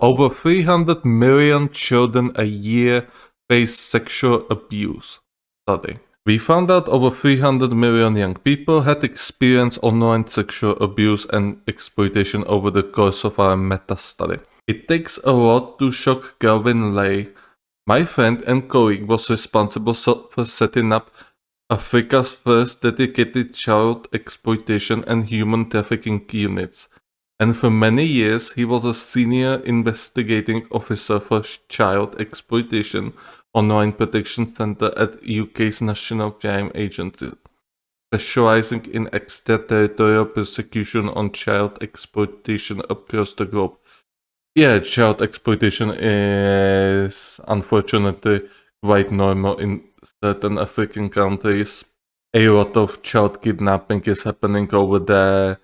Over 300 million children a year face sexual abuse. Study. We found out over 300 million young people had experienced online sexual abuse and exploitation over the course of our meta-study. It takes a lot to shock Galvin Lay. My friend and colleague was responsible for setting up Africa's first dedicated child exploitation and human trafficking units, and for many years he was a senior investigating officer for child exploitation online protection center at UK's National Crime Agency, specializing in extraterritorial persecution on child exploitation across the globe. Yeah, child exploitation is unfortunately quite normal in certain African countries. A lot of child kidnapping is happening over there.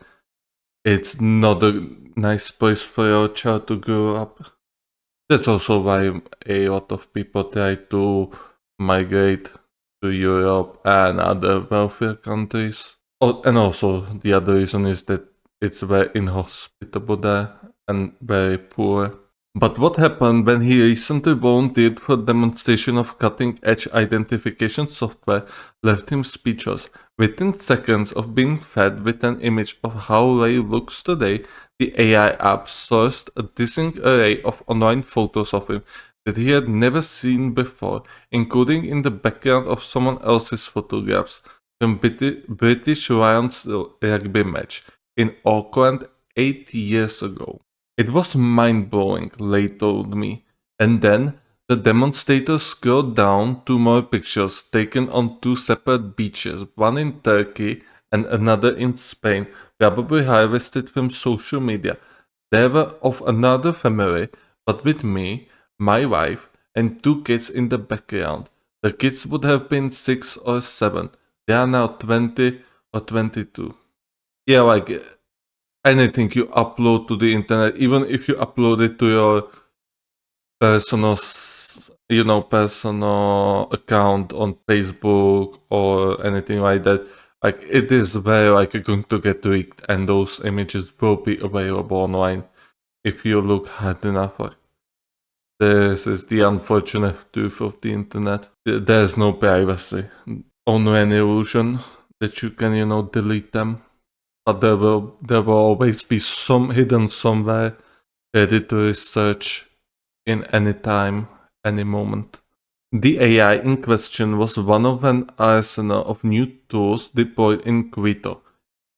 It's not a nice place for your child to grow up. That's also why a lot of people try to migrate to Europe and other wealthier countries. And also the other reason is that it's very inhospitable there and very poor. But what happened when he recently volunteered for a demonstration of cutting-edge identification software left him speechless. Within seconds of being fed with an image of how Ray looks today, the AI app sourced a dizzying array of online photos of him that he had never seen before, including in the background of someone else's photographs from British Lions rugby match in Auckland 8 years ago. It was mind-blowing, Lay told me. And then the demonstrators scrolled down to more pictures taken on two separate beaches, one in Turkey and another in Spain, probably harvested from social media. They were of another family, but with me, my wife, and two kids in the background. The kids would have been 6 or 7. They are now 20 or 22. Yeah, like anything you upload to the internet, even if you upload it to your personal account on Facebook or anything like that, like it is very likely going to get leaked, and those images will be available online if you look hard enough. Like, this is the unfortunate truth of the internet. There's no privacy, only an illusion that you can, delete them. But there will always be some hidden somewhere, ready to research in any time, any moment. The AI in question was one of an arsenal of new tools deployed in Quito,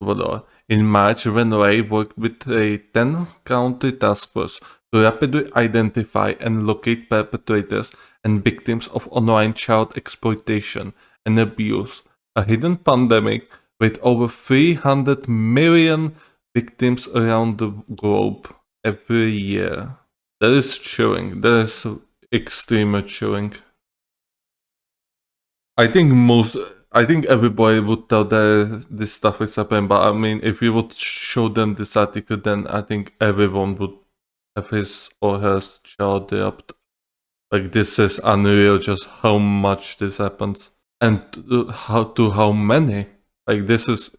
Ecuador, in March when Ray worked with a 10-county task force to rapidly identify and locate perpetrators and victims of online child exploitation and abuse, a hidden pandemic with over 300 million victims around the globe every year. That is chilling. That is extremely chilling. I think everybody would tell that this stuff is happening, but I mean, if you would show them this article, then I think everyone would have his or her child raped. Like, this is unreal just how much this happens. And how many. Like, this is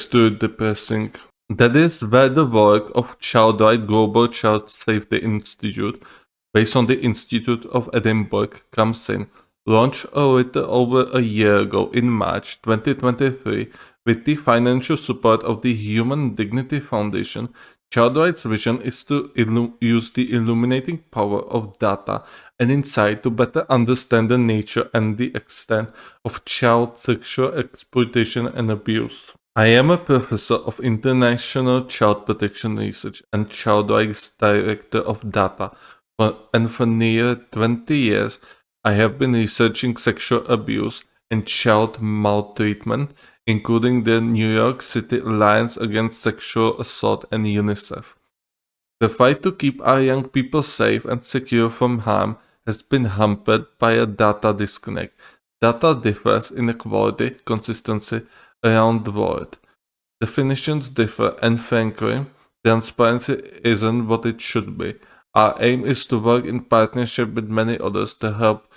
too depressing. That is where the work of Child Right Global Child Safety Institute, based on the Institute of Edinburgh, comes in. Launched a little over a year ago in March 2023 with the financial support of the Human Dignity Foundation, Child Rights' vision is to use the illuminating power of data and insight to better understand the nature and the extent of child sexual exploitation and abuse. I am a professor of international child protection research and child rights director of data, and for near 20 years I have been researching sexual abuse and child maltreatment, including the New York City Alliance Against Sexual Assault and UNICEF. The fight to keep our young people safe and secure from harm has been hampered by a data disconnect. Data differs in quality, consistency around the world. Definitions differ, and frankly, transparency isn't what it should be. Our aim is to work in partnership with many others to help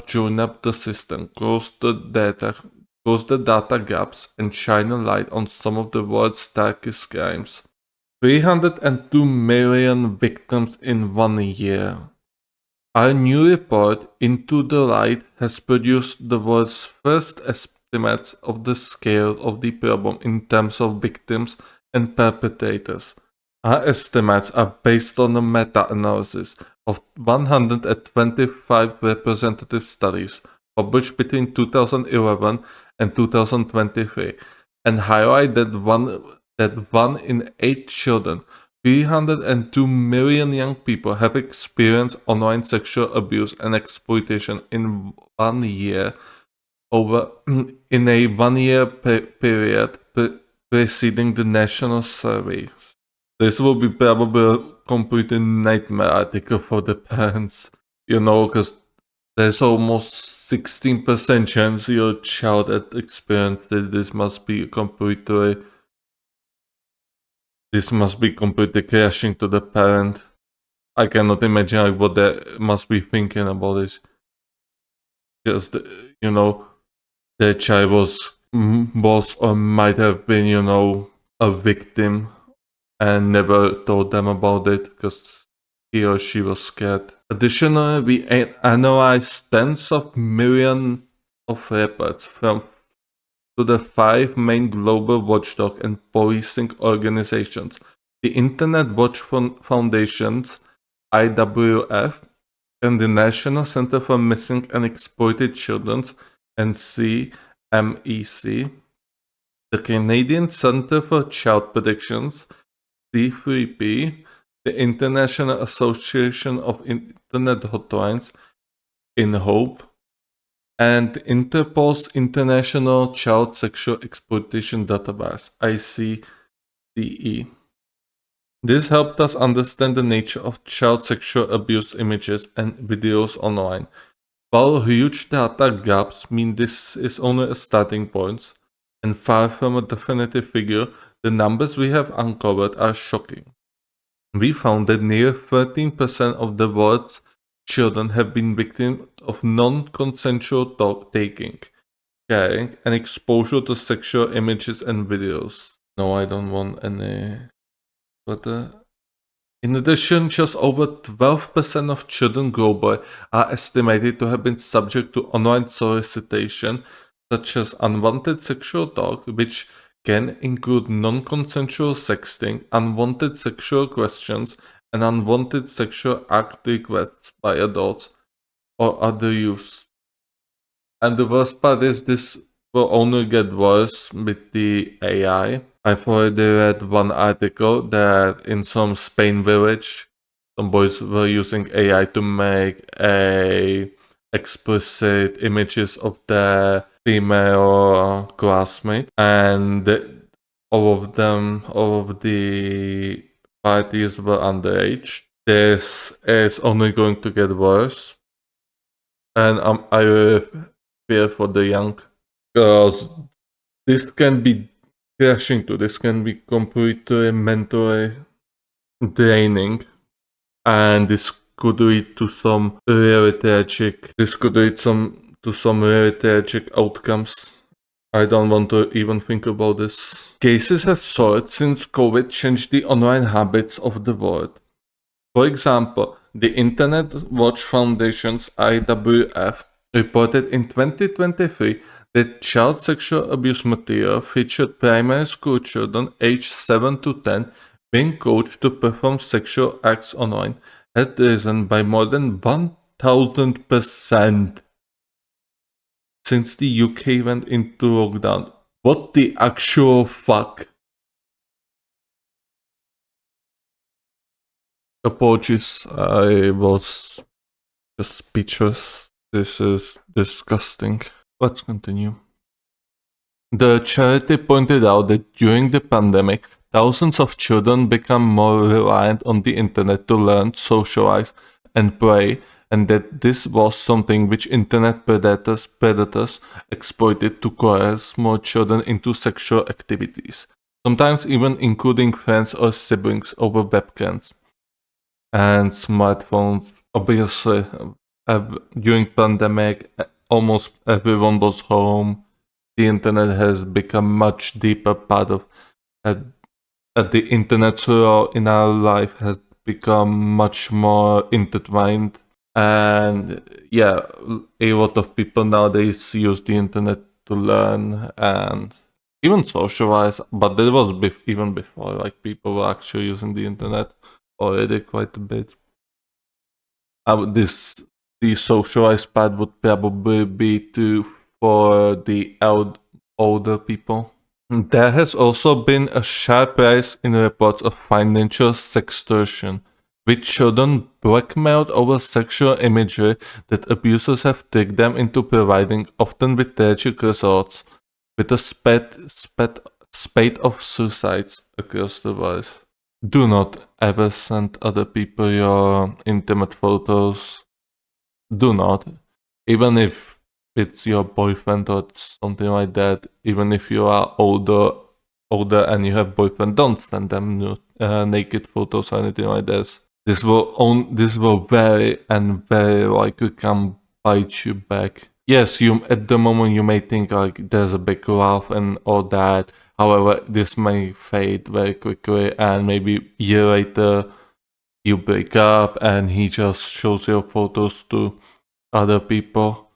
join up the system, close the data gaps, and shine a light on some of the world's darkest crimes. 302 million victims in 1 year. Our new report, Into the Light, has produced the world's first estimates of the scale of the problem in terms of victims and perpetrators. Our estimates are based on a meta-analysis of 125 representative studies published between 2011 and 2023 and highlight that one in 8 children, 302 million young people, have experienced online sexual abuse and exploitation in 1 year over in a 1 year period preceding the national surveys. This will be probably a complete nightmare article for the parents, because there's almost 16% chance your child had experienced it. This must be completely crashing to the parent. I cannot imagine what they must be thinking about it. Just, their child was or might have been, a victim and never told them about it because he or she was scared. Additionally, we analyzed tens of millions of reports from to the 5 main global watchdog and policing organizations: the Internet Watch Foundation's IWF and the National Center for Missing and Exploited Children NCMEC, the Canadian Center for Child Protection's C3P, the International Association of Internet Hotlines InHope, and Interpol's International Child Sexual Exploitation Database ICCE. This helped us understand the nature of child sexual abuse images and videos online. While huge data gaps mean this is only a starting point and far from a definitive figure, the numbers we have uncovered are shocking. We found that near 13% of the world's children have been victims of non-consensual taking, sharing, and exposure to sexual images and videos. No, I don't want any further. In addition, just over 12% of children globally are estimated to have been subject to online solicitation, such as unwanted sexual talk, which can include non-consensual sexting, unwanted sexual questions, and unwanted sexual act requests by adults or other youths. And the worst part is this will only get worse with the AI. I've already read one article that in some Spain village, some boys were using AI to make explicit images of their female classmate, and all of the parties were underage. This is only going to get worse, and I fear for the young girls. This can be crashing to. This can be completely mentally draining, and this could lead to some really tragic. To some really tragic outcomes. I don't want to even think about this. Cases have soared since COVID changed the online habits of the world. For example, the Internet Watch Foundation's IWF reported in 2023 that child sexual abuse material featured primary school children aged 7 to 10 being coached to perform sexual acts online had risen by more than 1000% since the UK went into lockdown. What the actual fuck? Apologies, I was just speechless. This is disgusting. Let's continue. The charity pointed out that during the pandemic, thousands of children became more reliant on the internet to learn, socialize, and play, and that this was something which internet predators exploited to coerce more children into sexual activities, sometimes even including friends or siblings over webcams and smartphones. Obviously, during pandemic, almost everyone was home. The internet has become much deeper part of the internet's role in our life has become much more intertwined. And yeah, a lot of people nowadays use the internet to learn and even socialize. But there was even before, like people were actually using the internet already quite a bit. This the socialized part would probably be to for the older people. There has also been a sharp rise in reports of financial sextortion, with children blackmailed over sexual imagery that abusers have tricked them into providing, often with tragic results, with a spate of suicides across the world. Do not ever send other people your intimate photos. Do not. Even if it's your boyfriend or something like that, even if you are older and you have boyfriend, don't send them naked photos or anything like this. This will very and very likely come bite you back. Yes, you at the moment you may think like there's a big laugh and all that. However, this may fade very quickly, and maybe a year later you break up and he just shows your photos to other people.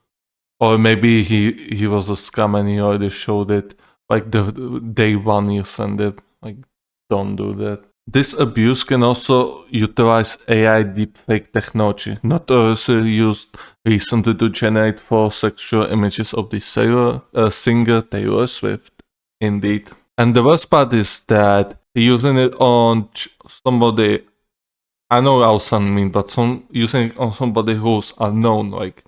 Or maybe he was a scam and he already showed it like the day one you send it. Like, don't do that. This abuse can also utilize AI deepfake technology, notoriously used recently to generate false sexual images of the singer Taylor Swift. Indeed. And the worst part is that using it on somebody, I know I'll sound mean, but using it on somebody who's unknown, like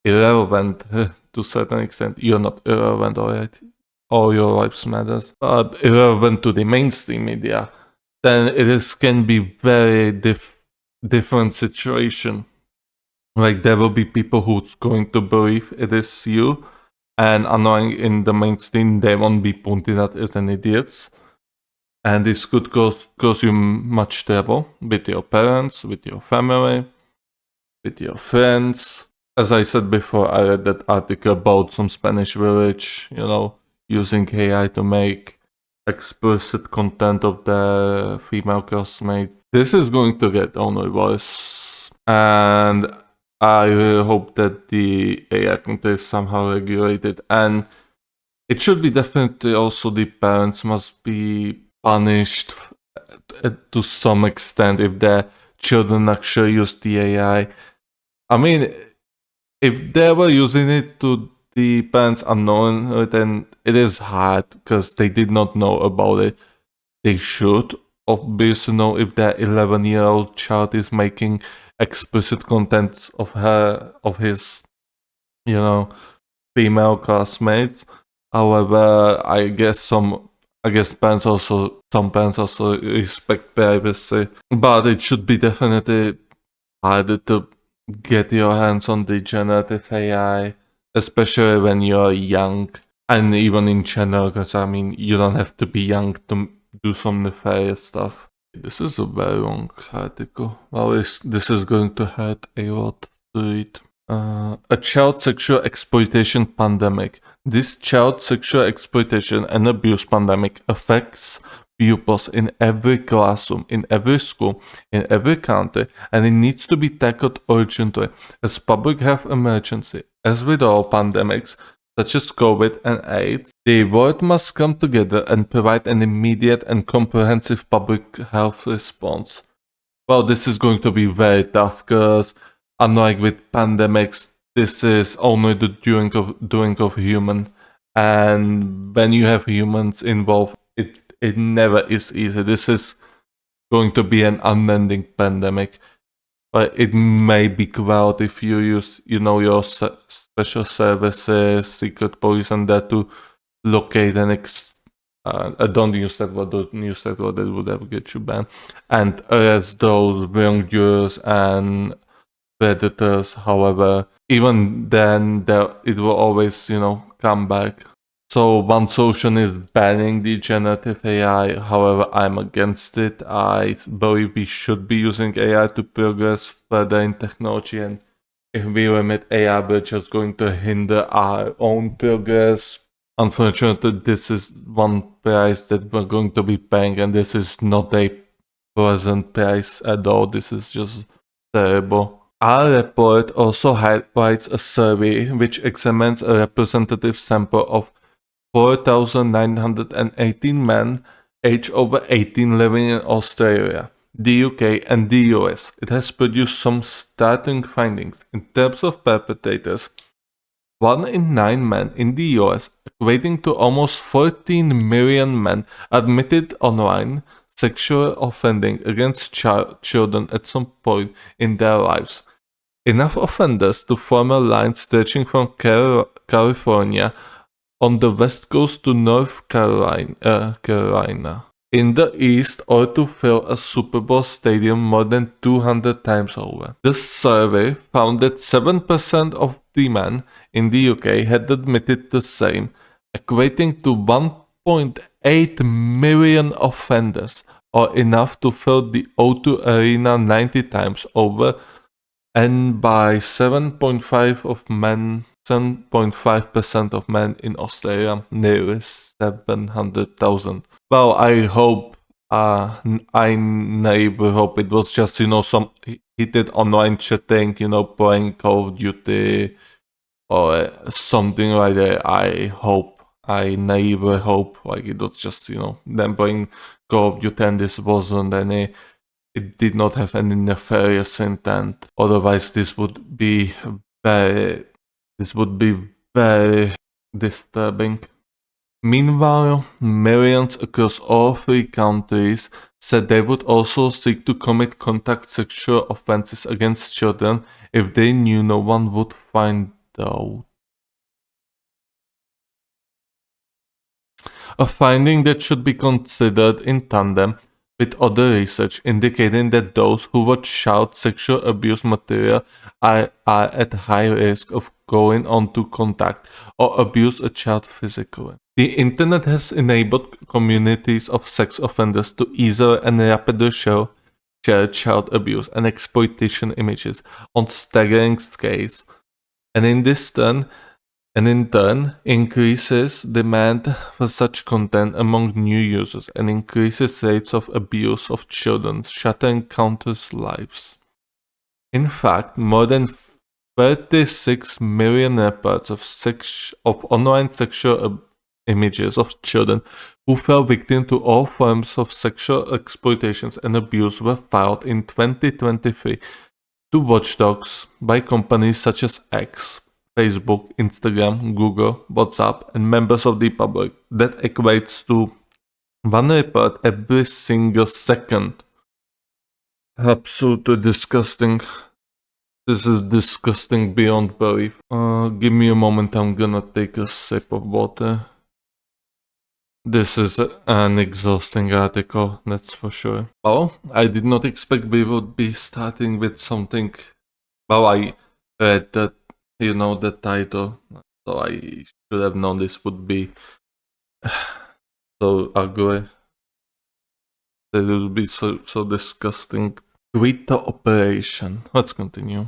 irrelevant to a certain extent. You're not irrelevant, alright? All your lives matters, but irrelevant to the mainstream media, then can be very different situation. Like there will be people who's going to believe it is you, and annoying in the mainstream, they won't be pointed out as an idiots. And this could cause you much trouble with your parents, with your family, with your friends. As I said before, I read that article about some Spanish village, using AI to make explicit content of their female classmates. This is going to get only worse. And I really hope that the AI content is somehow regulated. And it should be definitely also the parents must be punished to some extent if their children actually use the AI. I mean, if they were using it to the parents unknown, then it is hard because they did not know about it. They should obviously know if their 11-year-old child is making explicit content of his, female classmates. However, some parents also respect privacy, but it should be definitely harder to get your hands on the generative AI, especially when you're young, and even in general, because I mean, you don't have to be young to do some nefarious stuff. This is a very long article. Well, this is going to hurt a lot to read. A child sexual exploitation pandemic. This child sexual exploitation and abuse pandemic affects pupils in every classroom, in every school, in every country, and it needs to be tackled urgently as public health emergency. As with all pandemics, such as COVID and AIDS, the world must come together and provide an immediate and comprehensive public health response. Well, this is going to be very tough because, unlike with pandemics, this is only the doing of human, and when you have humans involved, it never is easy. This is going to be an unending pandemic. But it may be quelled if you use, your special services, secret police, and that to locate and I don't use that word. Don't use that word. That would have get you banned. And arrest those wrongdoers and predators. However, even then, it will always, come back. So one solution is banning the generative AI. However, I'm against it. I believe we should be using AI to progress further in technology, and if we limit AI, we're just going to hinder our own progress. Unfortunately, this is one price that we're going to be paying, and this is not a pleasant price at all. This is just terrible. Our report also highlights a survey which examines a representative sample of 4,918 men aged over 18 living in Australia, the UK, and the US. It has produced some startling findings. In terms of perpetrators, 1 in 9 men in the US, equating to almost 14 million men, admitted online sexual offending against children at some point in their lives. Enough offenders to form a line stretching from California on the west coast to North Carolina in the east, or to fill a Super Bowl stadium more than 200 times over. This survey found that 7% of the men in the UK had admitted the same, equating to 1.8 million offenders, or enough to fill the O2 Arena 90 times over, and by 7.5% of men in Australia, nearly 700,000. Well, I hope, I neighbor hope it was just, some heated online chatting, playing Call of Duty or something like that. I neighbor hope, like it was just, them playing Call of Duty, and this wasn't it did not have any nefarious intent. Otherwise, this would be very disturbing. Meanwhile, millions across all 3 countries said they would also seek to commit contact sexual offenses against children if they knew no one would find out. A finding that should be considered in tandem with other research indicating that those who watch child sexual abuse material are at high risk of going on to contact or abuse a child physically. The internet has enabled communities of sex offenders to easily and rapidly share child abuse and exploitation images on staggering scales, and in turn increases demand for such content among new users and increases rates of abuse of children, shattering countless lives. In fact, more than 36 million reports of online sexual images of children who fell victim to all forms of sexual exploitations and abuse were filed in 2023 to watchdogs by companies such as X, Facebook, Instagram, Google, WhatsApp, and members of the public. That equates to 1 report every single second. Absolutely disgusting. This is disgusting beyond belief. Give me a moment, I'm gonna take a sip of water. This is an exhausting article, that's for sure. Well, I did not expect we would be starting with something. Well, I read that, the title, so I should have known this would be so ugly. That it would be so disgusting. Twitter operation. Let's continue.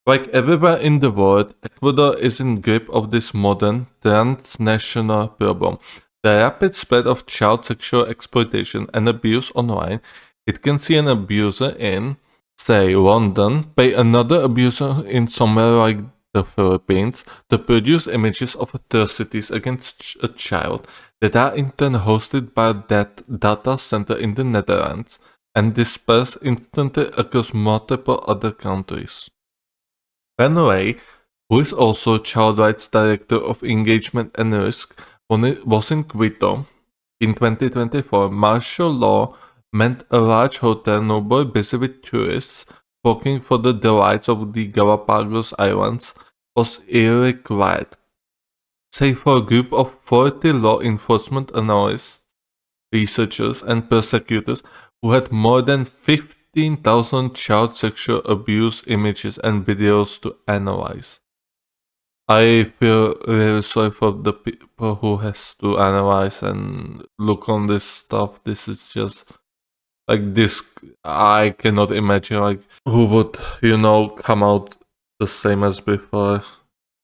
Like everywhere in the world, Ecuador is in grip of this modern, transnational problem. The rapid spread of child sexual exploitation and abuse online. It can see an abuser in, say, London, pay another abuser in somewhere like the Philippines to produce images of atrocities against a child that are in turn hosted by that data center in the Netherlands and dispersed instantly across multiple other countries. Ben Ray, who is also Child Rights Director of Engagement and Risk, was in Quito. In 2024, martial law meant a large hotel neighbor busy with tourists working for the delights of the Galapagos Islands was eerily quiet, save for a group of 40 law enforcement analysts, researchers, and prosecutors who had more than 15,000 child sexual abuse images and videos to analyze. I feel really sorry for the people who has to analyze and look on this stuff. This is just like this. I cannot imagine like who would come out the same as before.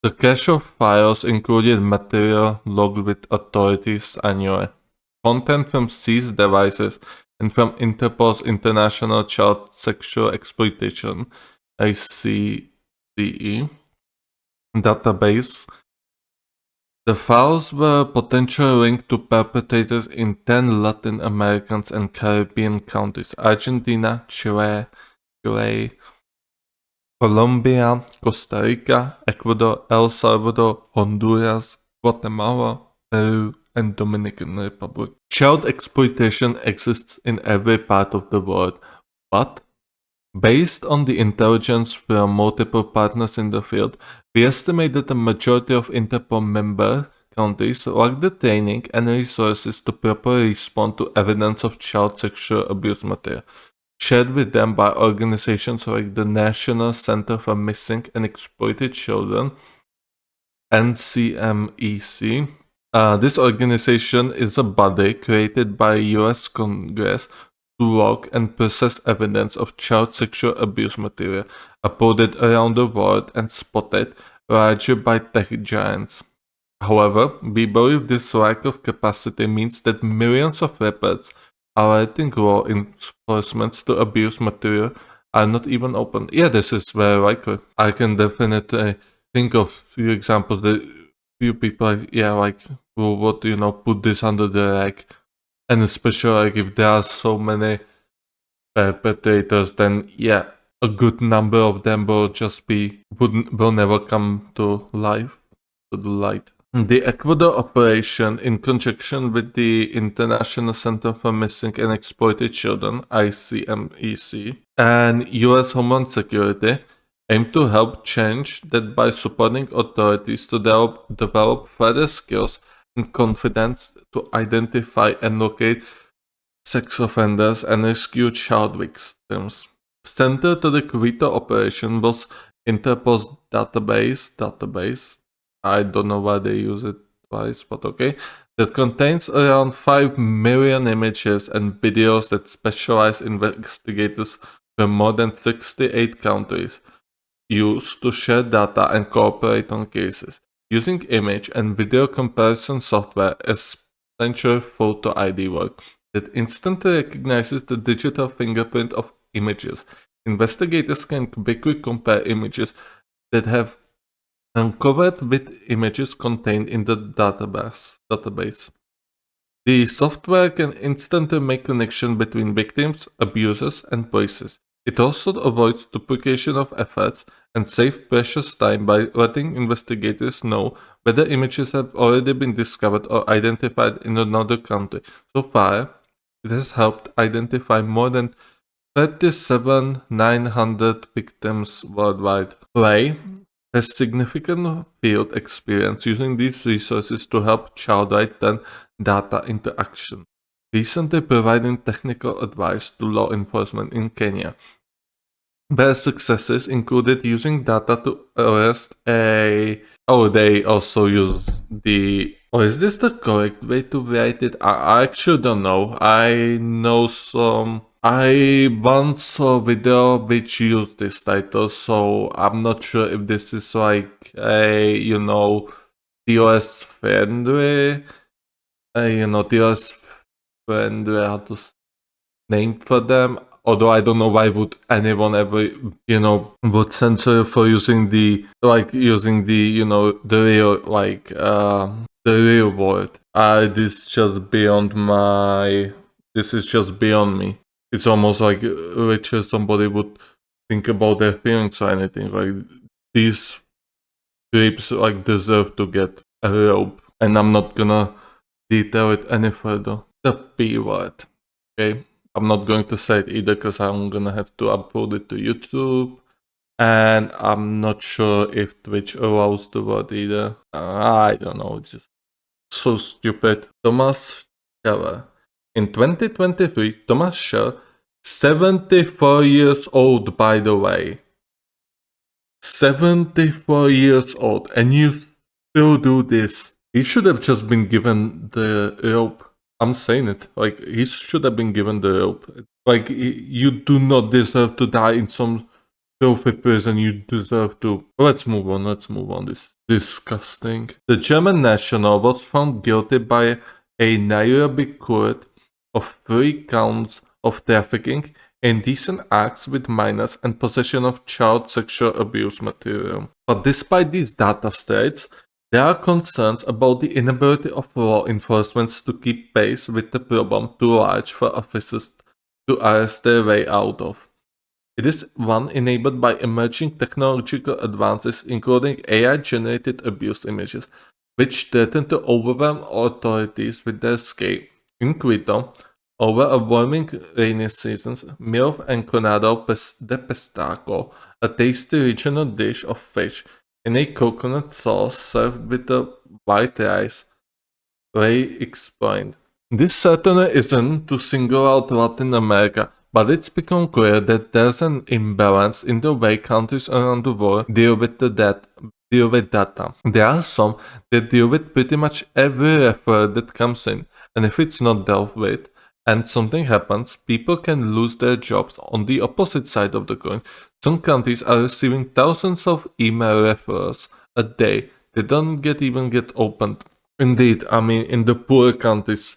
The cache of files included material logged with authorities annually, content from seized devices, and from Interpol's International Child Sexual Exploitation (ICCE) database. The files were potentially linked to perpetrators in 10 Latin American and Caribbean countries: Argentina, Chile, Colombia, Costa Rica, Ecuador, El Salvador, Honduras, Guatemala, Peru, and Dominican Republic. Child exploitation exists in every part of the world, but based on the intelligence from multiple partners in the field, we estimate that the majority of Interpol member countries lack the training and resources to properly respond to evidence of child sexual abuse material shared with them by organizations like the National Center for Missing and Exploited Children, NCMEC. This organization is a body created by US Congress to log and process evidence of child sexual abuse material uploaded around the world and spotted largely by tech giants. However, we believe this lack of capacity means that millions of reports alerting law enforcement to abuse material are not even open. Yeah, this is very likely. I can definitely think of few examples that few people, who would, put this under the rag. And especially like if there are so many perpetrators, then yeah, a good number of them will just will never come to life, to the light. The Ecuador operation, in conjunction with the International Center for Missing and Exploited Children (ICMEC) and U.S. Homeland Security, aim to help change that by supporting authorities to develop further skills and confidence to identify and locate sex offenders and rescue child victims. Central to the Quito operation was Interpol's database. I don't know why they use it twice, but okay. That contains around 5 million images and videos that specialized investigators from more than 68 countries use to share data and cooperate on cases. Using image and video comparison software as essential photo ID work that instantly recognizes the digital fingerprint of images. Investigators can quickly compare images that have uncovered with images contained in the database. The software can instantly make connection between victims, abusers, and police. It also avoids duplication of efforts and saves precious time by letting investigators know whether images have already been discovered or identified in another country. So far, it has helped identify more than 37,900 victims worldwide. Ray has significant field experience using these resources to help child rights turn data into action, recently providing technical advice to law enforcement in Kenya. Their successes included using data to arrest a... Oh, they also use the... Oh, is this the correct way to write it? I actually don't know. I know some... I once saw a video which used this title, so I'm not sure if this is like a, TOS friendly, TOS friendly, how to name for them. Although I don't know why would anyone ever, would censor you for using the, the real, the real word. This is just beyond me. It's almost like which somebody would think about their feelings or anything. Like these creeps deserve to get a rope, and I'm not gonna detail it any further. The P word. Okay, I'm not going to say it either because I'm gonna have to upload it to YouTube, and I'm not sure if Twitch allows the word either. I don't know. It's just so stupid. Thomas Scheller. In 2023, Thomas Scheller, 74 years old, by the way. 74 years old, and you still do this. He should have just been given the rope. I'm saying it. He should have been given the rope. You do not deserve to die in some filthy prison, you deserve to. Let's move on. This is disgusting. The German national was found guilty by a Nairobi court of 3 counts of trafficking, indecent acts with minors, and possession of child sexual abuse material. But despite these data states, there are concerns about the inability of law enforcement to keep pace with the problem too large for officers to arrest their way out of. It is one enabled by emerging technological advances, including AI-generated abuse images, which threaten to overwhelm authorities with their scale. In Quito, over a warming rainy season, MILF enconado de pestaco, a tasty regional dish of fish in a coconut sauce served with a white rice, Ray explained. This certainly isn't to single out Latin America, but it's become clear that there's an imbalance in the way countries around the world deal with data. There are some that deal with pretty much every referral that comes in, and if it's not dealt with, and something happens, people can lose their jobs. On the opposite side of the coin, some countries are receiving thousands of email referrals a day. They don't even get opened. Indeed, I mean, in the poor countries,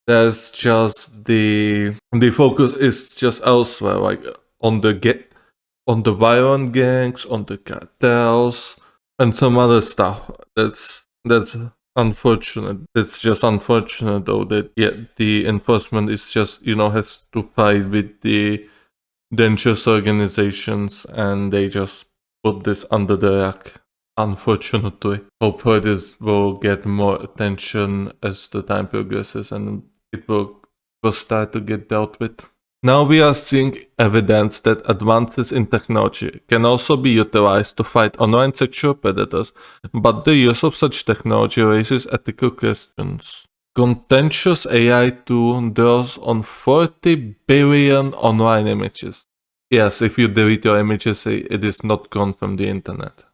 there's just the focus is just elsewhere, like on the violent gangs, on the cartels, and some other stuff. That's unfortunate. It's just unfortunate though that the enforcement is just has to fight with the dangerous organizations, and they just put this under the rug. Unfortunately, hopefully this will get more attention as the time progresses, and it will start to get dealt with. Now we are seeing evidence that advances in technology can also be utilized to fight online sexual predators, but the use of such technology raises ethical questions. Contentious AI tool draws on 40 billion online images. Yes, if you delete your images, it is not gone from the internet.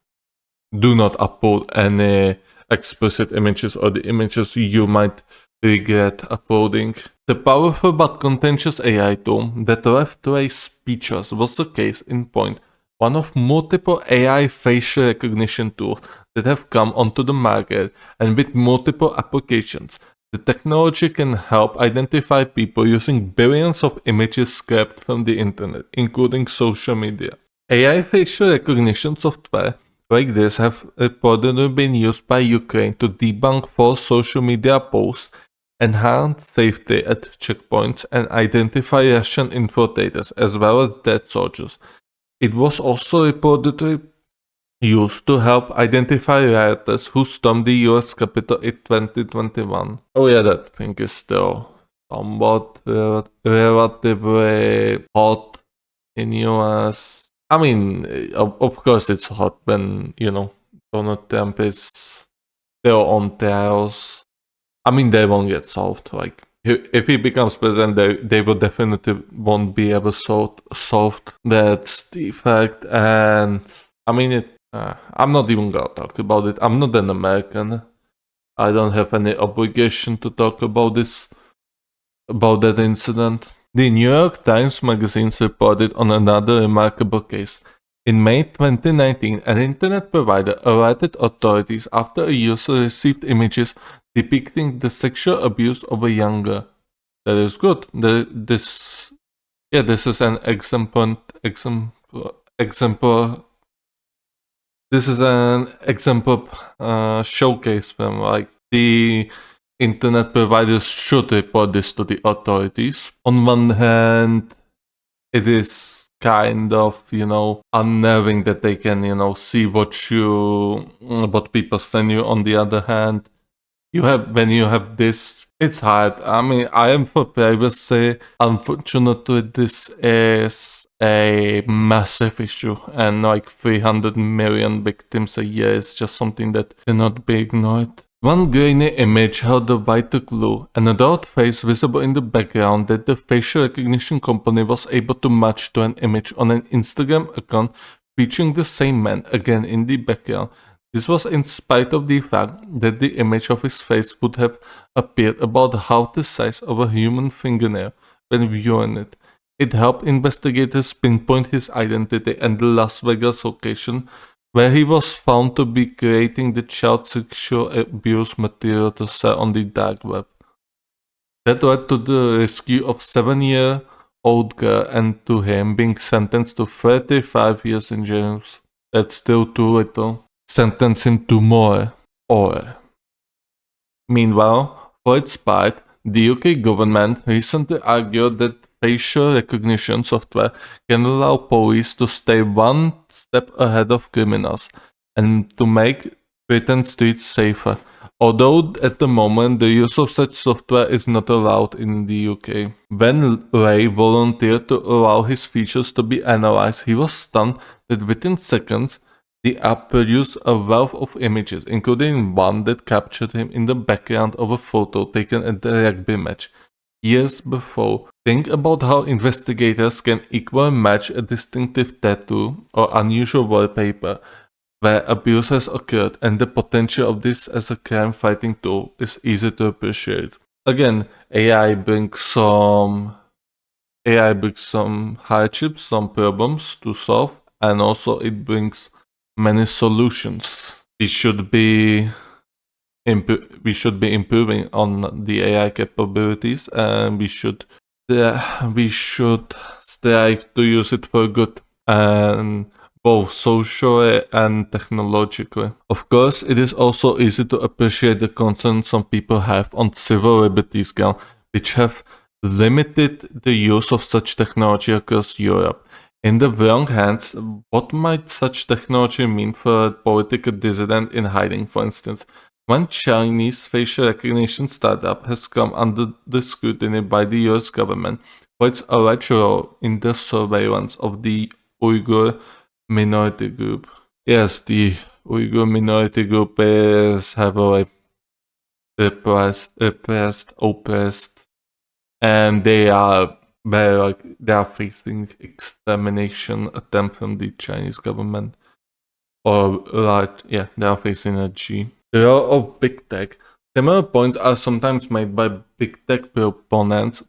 Do not upload any explicit images or the images you might regret uploading. The powerful but contentious AI tool that left Ray speechless was the case in point, one of multiple AI facial recognition tools that have come onto the market and with multiple applications. The technology can help identify people using billions of images scraped from the internet, including social media. AI facial recognition software like this have reportedly been used by Ukraine to debunk false social media posts, enhance safety at checkpoints, and identify Russian infiltrators as well as dead soldiers. It was also reportedly used to help identify rioters who stormed the US Capitol in 2021. Oh yeah, that thing is still somewhat relatively hot in US. I mean, of course it's hot when, Donald Trump is still on trials. I mean, they won't get solved. Like, if he becomes president, they will definitely won't be able to solve. That's the fact. And I mean, I'm not even gonna talk about it. I'm not an American. I don't have any obligation to talk about that incident. The New York Times magazine reported on another remarkable case. In May 2019, an internet provider alerted authorities after a user received images depicting the sexual abuse of a young girl. That is good. This is an example. This is an example showcase from like the internet providers should report this to the authorities. On one hand, it is kind of, unnerving that they can, see what people send you. On the other hand, when you have this, it's hard. I mean, I am for privacy. Unfortunately, this is a massive issue, and like 300 million victims a year is just something that cannot be ignored. One grainy image held a vital clue, an adult face visible in the background that the facial recognition company was able to match to an image on an Instagram account featuring the same man again in the background. This was in spite of the fact that the image of his face would have appeared about half the size of a human fingernail when viewing it. It helped investigators pinpoint his identity and the Las Vegas location where he was found to be creating the child sexual abuse material to sell on the dark web. That led to the rescue of 7-year-old girl and to him being sentenced to 35 years in jail. That's still too little. Sentence him to more. Or. Meanwhile, for its part, the UK government recently argued that facial recognition software can allow police to stay one step ahead of criminals and to make Britain's streets safer. Although at the moment the use of such software is not allowed in the UK. When Ray volunteered to allow his features to be analyzed, he was stunned that within seconds the app produced a wealth of images, including one that captured him in the background of a photo taken at the rugby match years before. Think about how investigators can equally match a distinctive tattoo or unusual wallpaper where abuse has occurred, and the potential of this as a crime-fighting tool is easy to appreciate. Again, AI brings some hardships, some problems to solve, and also it brings many solutions. We should be improving on the AI capabilities, and we should strive to use it for good, and both socially and technologically. Of course, it is also easy to appreciate the concerns some people have on civil liberties ground, which have limited the use of such technology across Europe. In the wrong hands, what might such technology mean for a political dissident in hiding, for instance? One Chinese facial recognition startup has come under the scrutiny by the US government for its alleged role in the surveillance of the Uyghur minority group. Yes, the Uyghur minority group is heavily oppressed, and they are facing extermination attempt from the Chinese government. They are facing a G. The role of big tech. Similar points are sometimes made by big tech proponents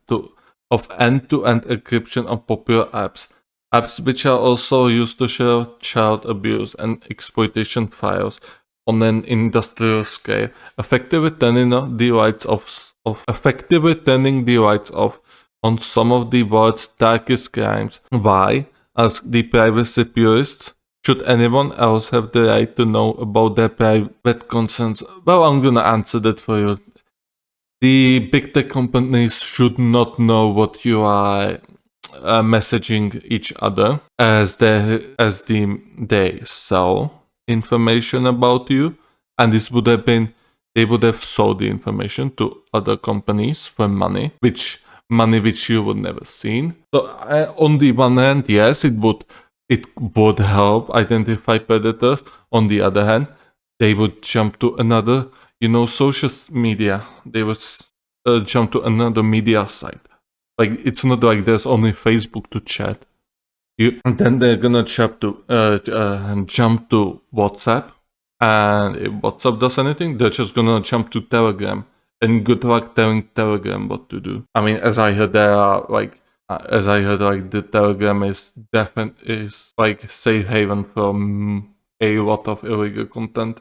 of end-to-end encryption of popular apps. Apps which are also used to share child abuse and exploitation files on an industrial scale, effectively turning the lights off on some of the world's darkest crimes. Why, ask the privacy purists, should anyone else have the right to know about their private concerns? Well, I'm gonna answer that for you. The big tech companies should not know what you are messaging each other, as they sell information about you, and they would have sold the information to other companies for money which you would never seen. So on the one hand, yes, it would help identify predators. On the other hand, they would jump to another social media. They would jump to another media site. Like, it's not like there's only Facebook to chat. And then they're gonna jump to WhatsApp, and if WhatsApp does anything, they're just gonna jump to Telegram. And good luck telling Telegram what to do. I mean, as I heard, the Telegram is like safe haven from a lot of illegal content.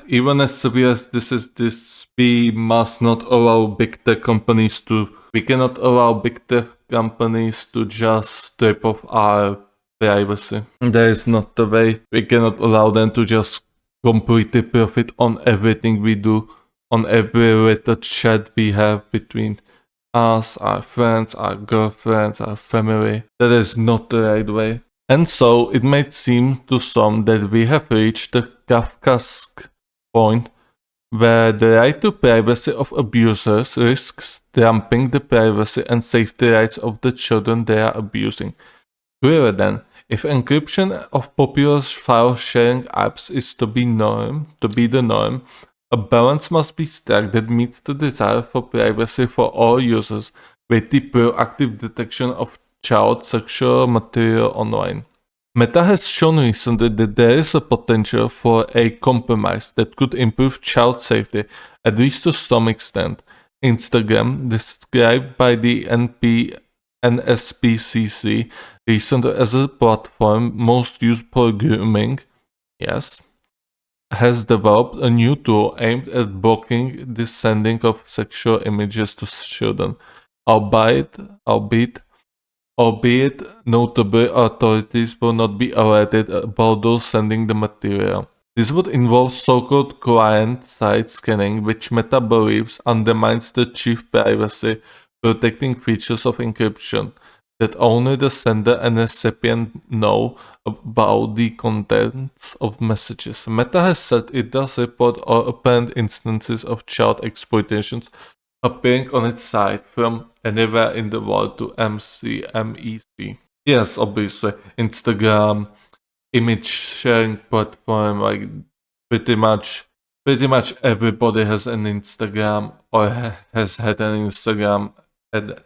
Even as severe as we must not allow big tech companies to. We cannot allow big tech companies to just strip off our privacy. That is not the way. We cannot allow them to just completely profit on everything we do, on every little chat we have between us, our friends, our girlfriends, our family. That is not the right way. And so it might seem to some that we have reached the Kafkaesque point where the right to privacy of abusers risks trumping the privacy and safety rights of the children they are abusing. Clearer then, if encryption of popular file sharing apps is to be the norm, a balance must be struck that meets the desire for privacy for all users with the proactive detection of child sexual material online. Meta has shown recently that there is a potential for a compromise that could improve child safety, at least to some extent. Instagram, described by the NSPCC, recent as a platform most used for grooming, yes, has developed a new tool aimed at blocking the sending of sexual images to children, albeit, albeit notably authorities will not be alerted about those sending the material. This would involve so-called client-side scanning, which Meta believes undermines the chief privacy protecting features of encryption, that only the sender and recipient know about the contents of messages. Meta has said it does report all apparent instances of child exploitations appearing on its site from anywhere in the world to MEC. Yes, obviously, Instagram, image sharing platform, like pretty much everybody has an Instagram or has had an Instagram at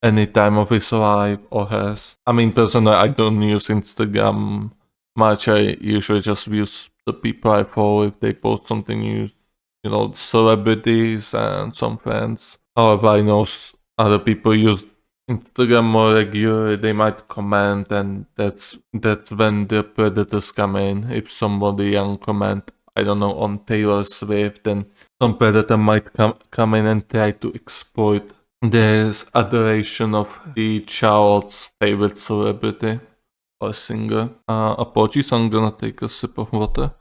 any time of his life or has. I mean, personally, I don't use Instagram much. I usually just use the people I follow if they post something new, celebrities and some friends. However, I know other people use Instagram more regularly. They might comment, and that's when the predators come in. If somebody young comment, I don't know, on Taylor Swift, then some predator might come in and try to exploit this adoration of the child's favorite celebrity or singer. Apologies, I'm gonna take a sip of water.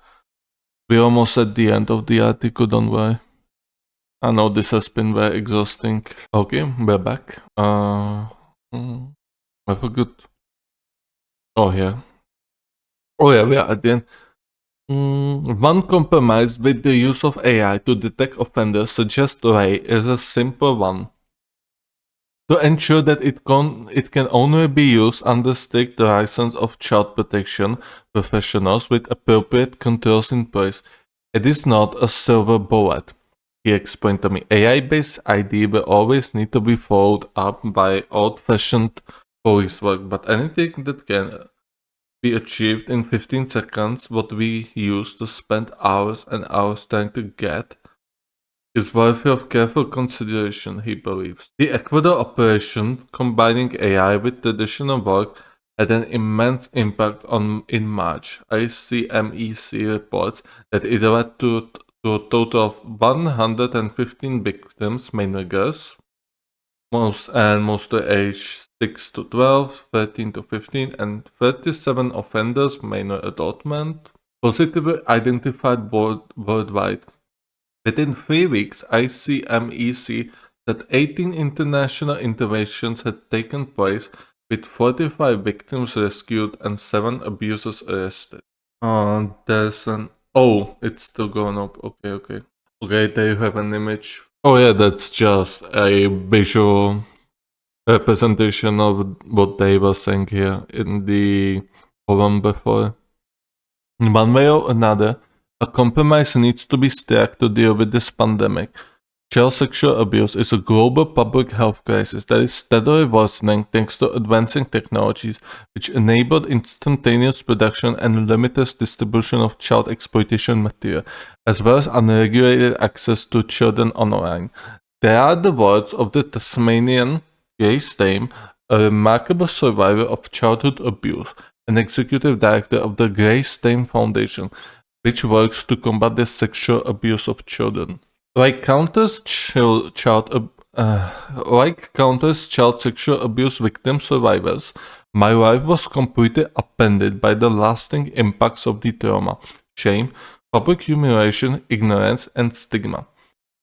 We're almost at the end of the article, don't worry. I know this has been very exhausting. Okay, we're back. Have a good. Oh yeah. Oh yeah, we are at the end. One compromise with the use of AI to detect offenders suggests Ray is a simple one. To ensure that it can only be used under strict license of child protection professionals with appropriate controls in place. It is not a silver bullet. He explained to me, AI-based ID will always need to be followed up by old-fashioned police work, but anything that can be achieved in 15 seconds, what we used to spend hours and hours trying to get, is worthy of careful consideration, he believes. The Ecuador operation, combining AI with traditional work, had an immense impact in March. ICMEC reports that it led to a total of 115 victims, mainly girls, mostly aged 6 to 12, 13 to 15, and 37 offenders, mainly adult men, positively identified worldwide. Within 3 weeks, ICMEC said 18 international interventions had taken place, with 45 victims rescued and 7 abusers arrested. There's an... Oh, it's still going up. Okay. Okay, there you have an image. Oh yeah, that's just a visual representation of what they were saying here in the column before. In one way or another, a compromise needs to be struck to deal with this pandemic. Child sexual abuse is a global public health crisis that is steadily worsening thanks to advancing technologies which enabled instantaneous production and limitless distribution of child exploitation material, as well as unregulated access to children online. They are the words of the Tasmanian Grace Tame, a remarkable survivor of childhood abuse, and executive director of the Grace Tame Foundation, which works to combat the sexual abuse of children. Like countless child sexual abuse victim survivors, my life was completely upended by the lasting impacts of the trauma, shame, public humiliation, ignorance, and stigma.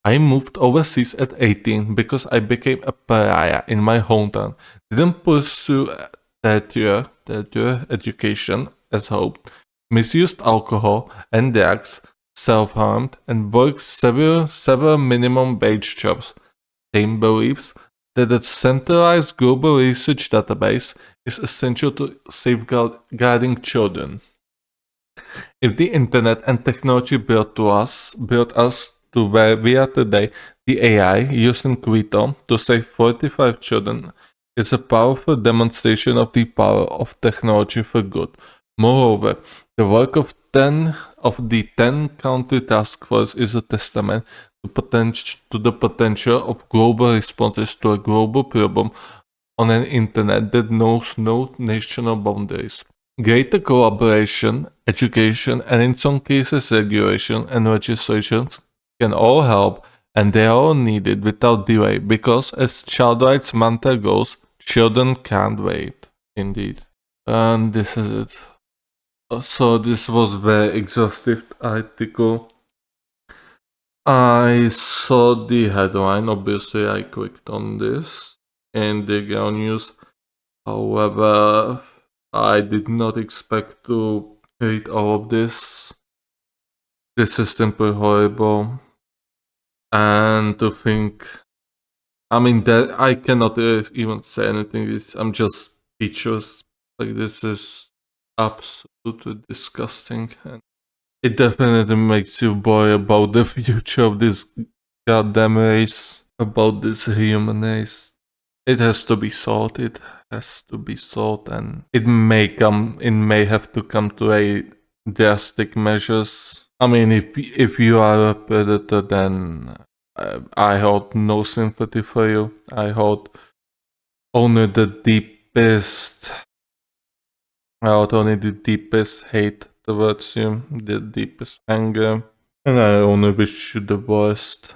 I moved overseas at 18 because I became a pariah in my hometown, didn't pursue tertiary education as hoped, misused alcohol and drugs, self-harmed, and worked several minimum wage jobs. Tame believes that a centralized global research database is essential to safeguarding children. If the internet and technology built us to where we are today, the AI used in Quito to save 45 children is a powerful demonstration of the power of technology for good. Moreover, the work of the 10-country task force is a testament to the potential of global responses to a global problem on an internet that knows no national boundaries. Greater collaboration, education, and in some cases regulation and legislations can all help, and they are all needed without delay because, as child rights mantra goes, children can't wait. Indeed. And this is it. So this was very exhaustive article. I saw the headline, obviously I clicked on this in the ground news. However, I did not expect to read all of this. This is simply horrible. And to think, I mean, that I cannot even say anything. I'm just speechless. Like, this is absolutely disgusting. And it definitely makes you worry about the future of this goddamn race, about this human race. It has to be solved. It has to be solved, and it may have to come to a drastic measures. I mean, if you are a predator, then I hold no sympathy for you. I hold only the deepest. I hold only the deepest hate towards you, the deepest anger, and I only wish you the worst.